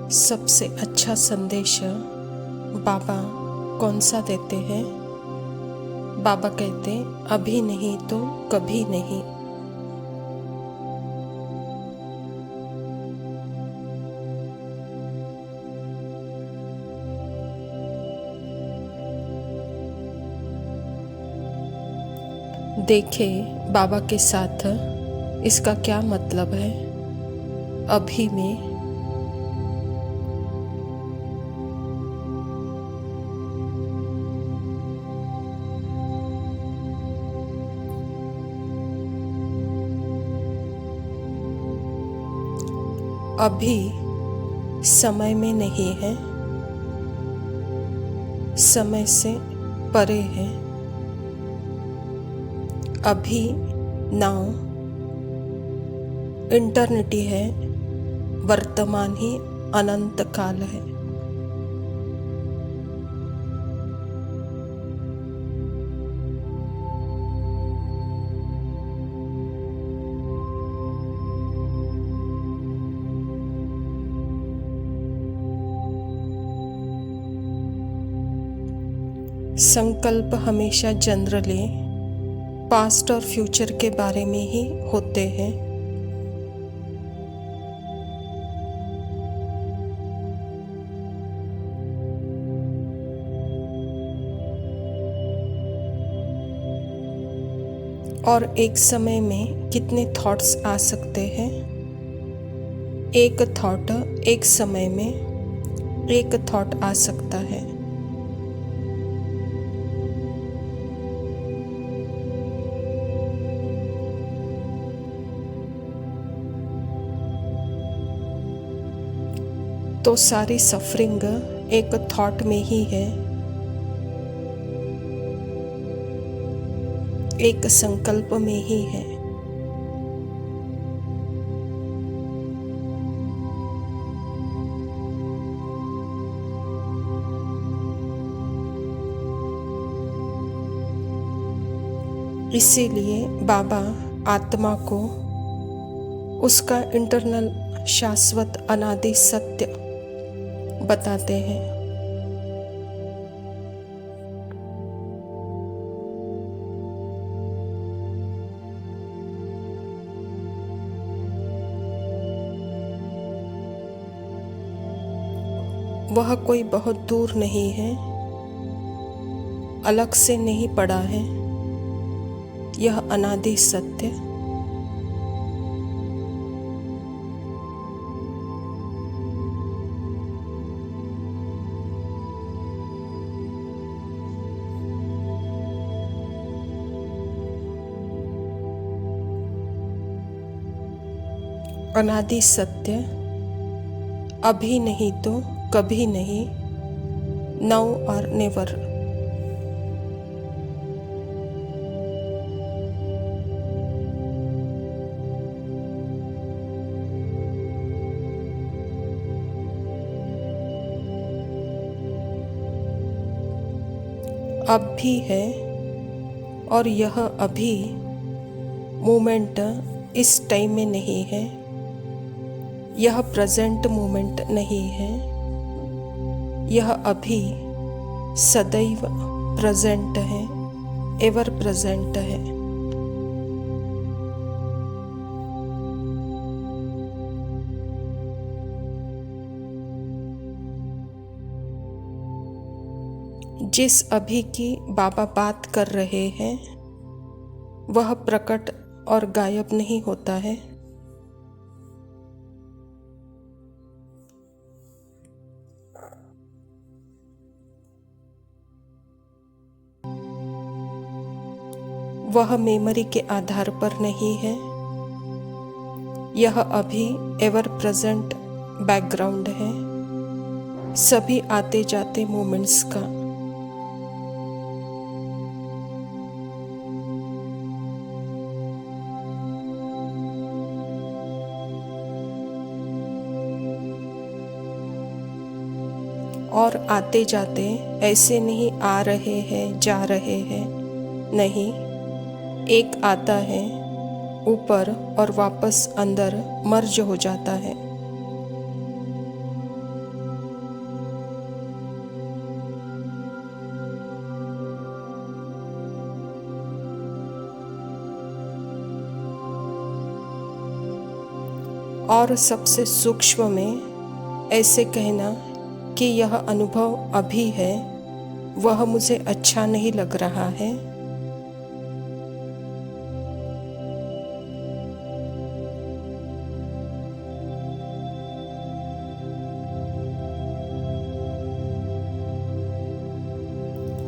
सबसे अच्छा संदेश बाबा कौन सा देते हैं? बाबा कहते अभी नहीं तो कभी नहीं। देखे बाबा के साथ इसका क्या मतलब है? अभी में अभी समय में नहीं है, समय से परे है। अभी नाउ इंटरनिटी है, वर्तमान ही अनंत काल है। संकल्प हमेशा जनरली पास्ट और फ्यूचर के बारे में ही होते हैं। और एक समय में कितने थॉट्स आ सकते हैं? एक थॉट एक समय में एक थॉट आ सकता है। तो सारी सफरिंग एक थॉट में ही है, एक संकल्प में ही है। इसीलिए बाबा आत्मा को उसका इंटरनल शाश्वत अनादि सत्य बताते हैं। वह कोई बहुत दूर नहीं है, अलग से नहीं पड़ा है। यह अनादि सत्य अनादि सत्य अभी नहीं तो कभी नहीं, नाउ और नेवर। अब भी है और यह अभी मोमेंट इस टाइम में नहीं है। यह प्रेजेंट मोमेंट नहीं है, यह अभी सदैव प्रेजेंट है, एवर प्रेजेंट है। जिस अभी की बाबा बात कर रहे हैं वह प्रकट और गायब नहीं होता है। वह मेमोरी के आधार पर नहीं है, यह अभी एवर प्रेजेंट बैकग्राउंड है सभी आते जाते मोमेंट्स का। और आते जाते ऐसे नहीं आ रहे हैं जा रहे हैं, नहीं, एक आता है ऊपर और वापस अंदर मर्ज हो जाता है। और सबसे सूक्ष्म में ऐसे कहना कि यह अनुभव अभी है, वह मुझे अच्छा नहीं लग रहा है।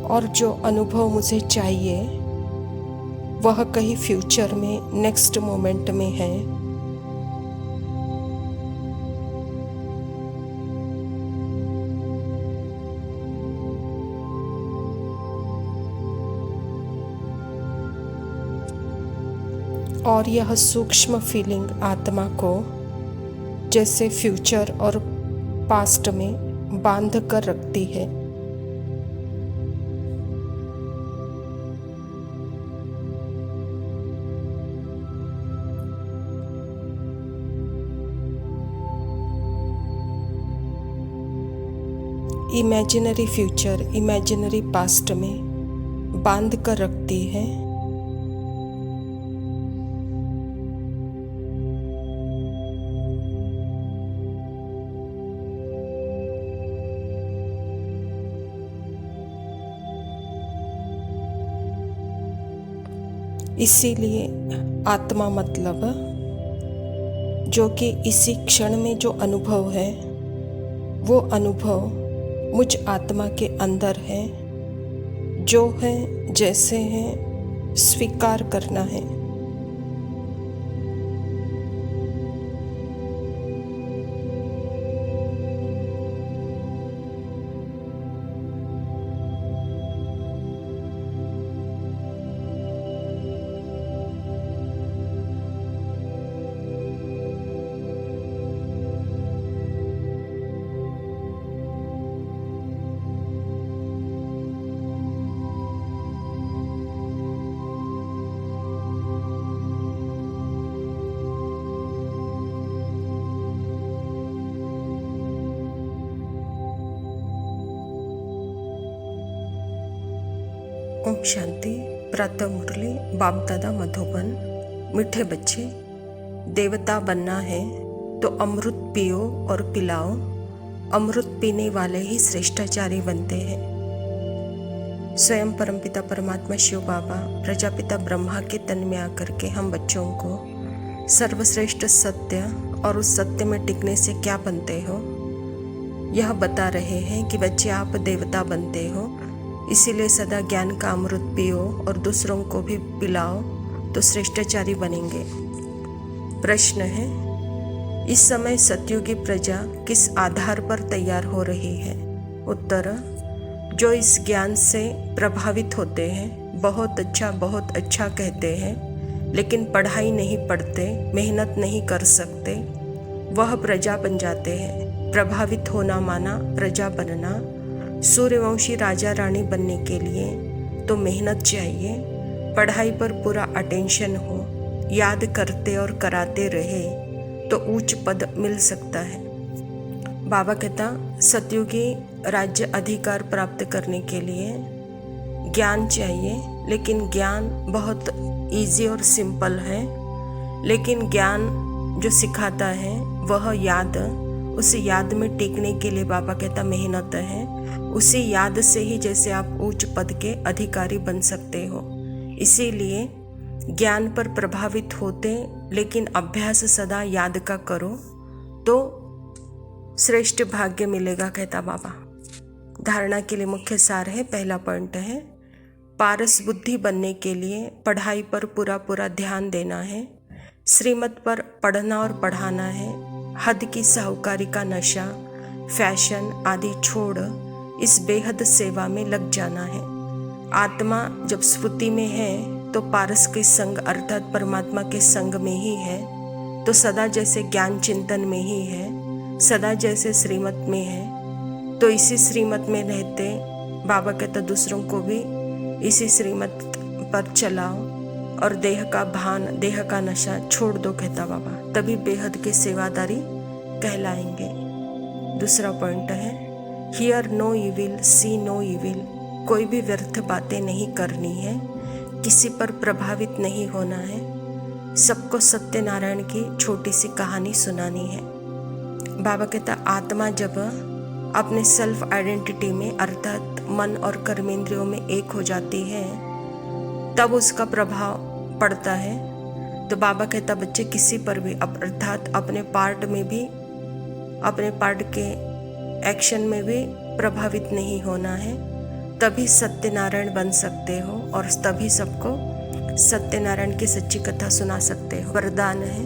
और जो अनुभव मुझे चाहिए वह कहीं फ्यूचर में, नेक्स्ट मोमेंट में है। और यह सूक्ष्म फीलिंग आत्मा को जैसे फ्यूचर और पास्ट में बांध कर रखती है। इमेजिनरी फ्यूचर, इमेजिनरी पास्ट में बांध कर रखती है। इसीलिए आत्मा मतलब जो कि इसी क्षण में जो अनुभव है, वो अनुभव मुझ आत्मा के अंदर है। जो है जैसे है स्वीकार करना है। ओम शांति। प्रातः मुरली बाप दादा मधुबन। मीठे बच्चे, देवता बनना है तो अमृत पियो और पिलाओ। अमृत पीने वाले ही श्रेष्ठाचारी बनते हैं। स्वयं परमपिता परमात्मा शिव बाबा प्रजापिता ब्रह्मा के तन में आकर के हम बच्चों को सर्वश्रेष्ठ सत्य और उस सत्य में टिकने से क्या बनते हो यह बता रहे हैं कि बच्चे आप देवता बनते हो। इसीलिए सदा ज्ञान का अमृत पियो और दूसरों को भी पिलाओ तो श्रेष्ठाचारी बनेंगे। प्रश्न है, इस समय सतयुगी प्रजा किस आधार पर तैयार हो रही है? उत्तर, जो इस ज्ञान से प्रभावित होते हैं, बहुत अच्छा कहते हैं, लेकिन पढ़ाई नहीं पढ़ते, मेहनत नहीं कर सकते, वह प्रजा बन जाते हैं। प्रभावित होना माना प्रजा बनना। सूर्यवंशी राजा रानी बनने के लिए तो मेहनत चाहिए, पढ़ाई पर पूरा अटेंशन हो, याद करते और कराते रहे तो उच्च पद मिल सकता है। बाबा कहता, सतयुगी राज्य अधिकार प्राप्त करने के लिए ज्ञान चाहिए, लेकिन ज्ञान बहुत इजी और सिंपल है। लेकिन ज्ञान जो सिखाता है वह याद, उस याद में टिकने के लिए बाबा कहता मेहनत है। उसी याद से ही जैसे आप उच्च पद के अधिकारी बन सकते हो। इसीलिए ज्ञान पर प्रभावित होते, लेकिन अभ्यास सदा याद का करो तो श्रेष्ठ भाग्य मिलेगा, कहता बाबा। धारणा के लिए मुख्य सार है, पहला पॉइंट है, पारस बुद्धि बनने के लिए पढ़ाई पर पूरा ध्यान देना है। श्रीमत पर पढ़ना और पढ़ाना है। हद की साहूकारी का नशा, फैशन आदि छोड़ इस बेहद सेवा में लग जाना है। आत्मा जब स्फूर्ति में है तो पारस के संग अर्थात परमात्मा के संग में ही है, तो सदा जैसे ज्ञान चिंतन में ही है, सदा जैसे श्रीमत में है, तो इसी श्रीमत में रहते बाबा कहता दूसरों को भी इसी श्रीमत पर चलाओ और देह का भान, देह का नशा छोड़ दो, कहता बाबा, तभी बेहद के सेवादारी कहलाएंगे। दूसरा पॉइंट है, hear no evil, see no evil. कोई भी व्यर्थ बातें नहीं करनी है, किसी पर प्रभावित नहीं होना है। सबको सत्यनारायण की छोटी सी कहानी सुनानी है। बाबा कहता आत्मा जब अपने सेल्फ आइडेंटिटी में अर्थात मन और कर्मेंद्रियों में एक हो जाती है तब उसका प्रभाव पड़ता है। तो बाबा कहता बच्चे किसी पर भी अर्थात अपने पार्ट में भी, अपने पार्ट के एक्शन में भी प्रभावित नहीं होना है, तभी सत्यनारायण बन सकते हो और तभी सबको सत्यनारायण की सच्ची कथा सुना सकते हो। वरदान है,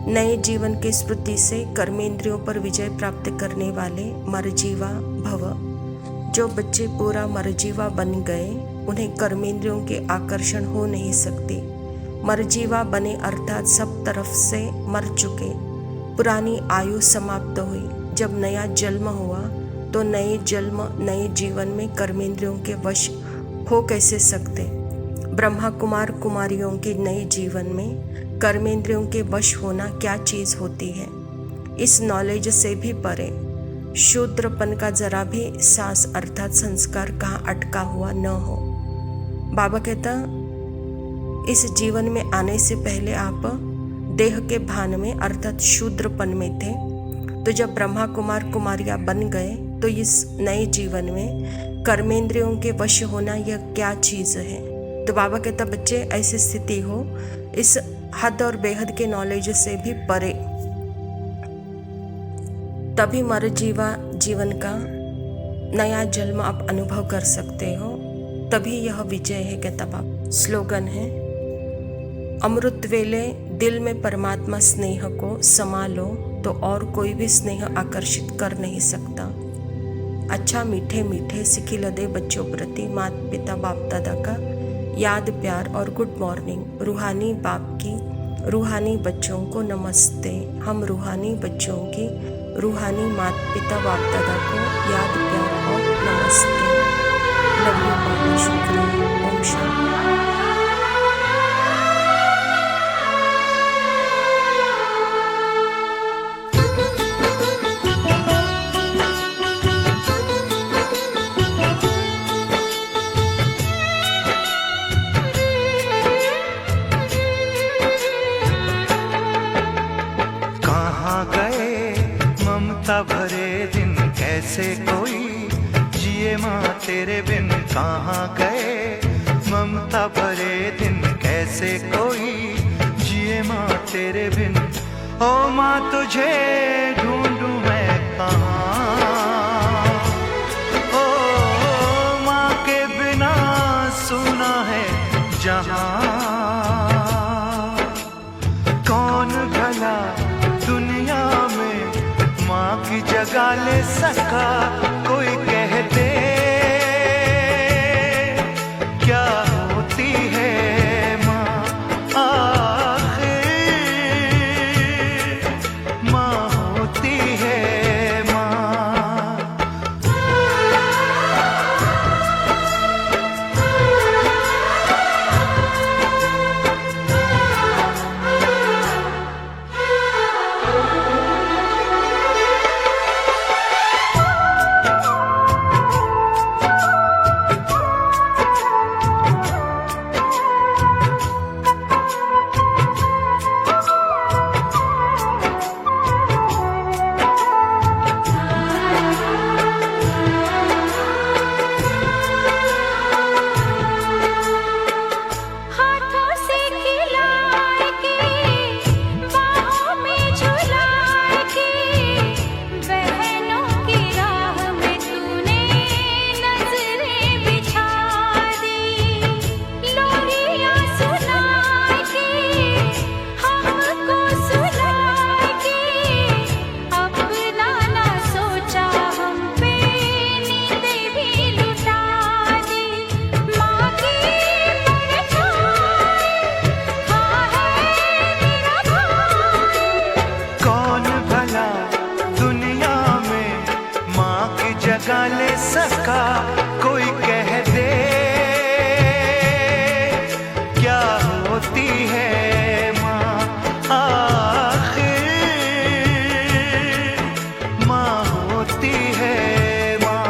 नए जीवन की स्मृति से कर्मेंद्रियों पर विजय प्राप्त करने वाले मरजीवा भव। जो बच्चे पूरा मरजीवा बन गए उन्हें कर्मेंद्रियों के आकर्षण हो नहीं सकती। मरजीवा बने अर्थात सब तरफ से मर चुके, पुरानी आयु समाप्त हुई। जब नया जन्म हुआ तो नए जीवन में कर्मेंद्रियों के वश हो कैसे सकते। ब्रह्मा कुमार कुमारियों के नए जीवन में कर्मेंद्रियों के वश होना क्या चीज़ होती है, इस नॉलेज से भी परे शूद्रपन का जरा भी सांस अर्थात संस्कार कहाँ अटका हुआ न हो। बाबा कहता इस जीवन में आने से पहले आप देह के भान में अर्थात शूद्रपन में थे। तो जब ब्रह्मा कुमार कुमारियाँ बन गए तो इस नए जीवन में कर्मेंद्रियों के वश होना यह क्या चीज़ है। तो बाबा कहता बच्चे ऐसी स्थिति हो इस हद और बेहद के नॉलेज से भी परे, तभी मर जीवन का नया जन्म आप अनुभव कर सकते हो, तभी यह विजय है। कहता बाबा स्लोगन है, अमृत वेले दिल में परमात्मा स्नेह को समा लो तो और कोई भी स्नेह आकर्षित कर नहीं सकता। अच्छा मीठे मीठे सिखिल दे बच्चों प्रति माता पिता बाप दादा का याद प्यार और गुड मॉर्निंग। रूहानी बाप की रूहानी बच्चों को नमस्ते। हम रूहानी बच्चों की रूहानी माता पिता बाप दादा को याद प्यार और नमस्ते। लव यू बाबा, शुक्रिया। ओम शांति। भरे दिन कैसे कोई जिए माँ तेरे बिन। कहाँ गए ममता भरे दिन कैसे कोई जिए माँ तेरे बिन। ओ माँ तुझे ढूंढूं मैं कहाँ, ओ माँ के बिना सुना है जहाँ। कौन भला दुनिया में माँ की जगह ले सका। कोई कह दे क्या होती है माँ आखिर, माँ होती है माँ। जगा ले सका। कोई कह दे क्या होती है माँ आखिर, माँ होती है माँ।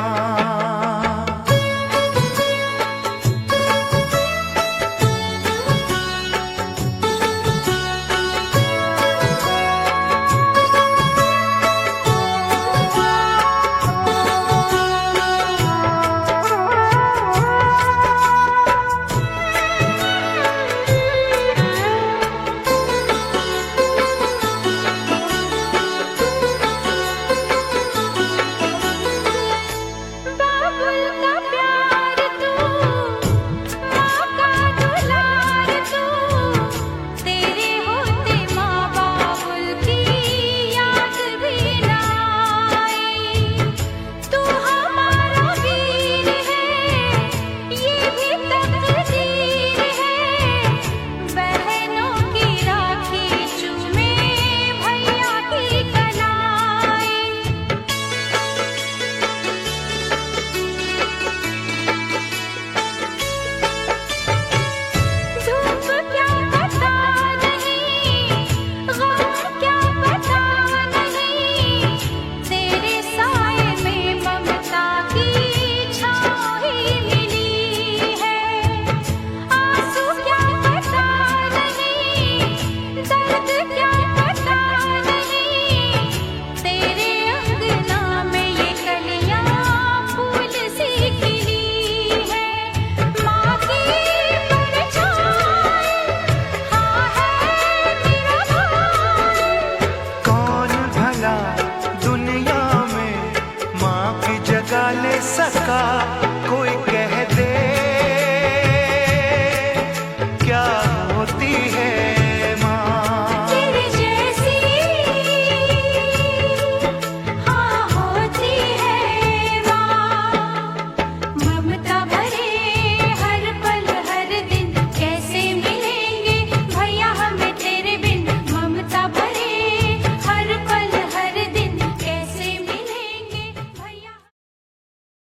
सका।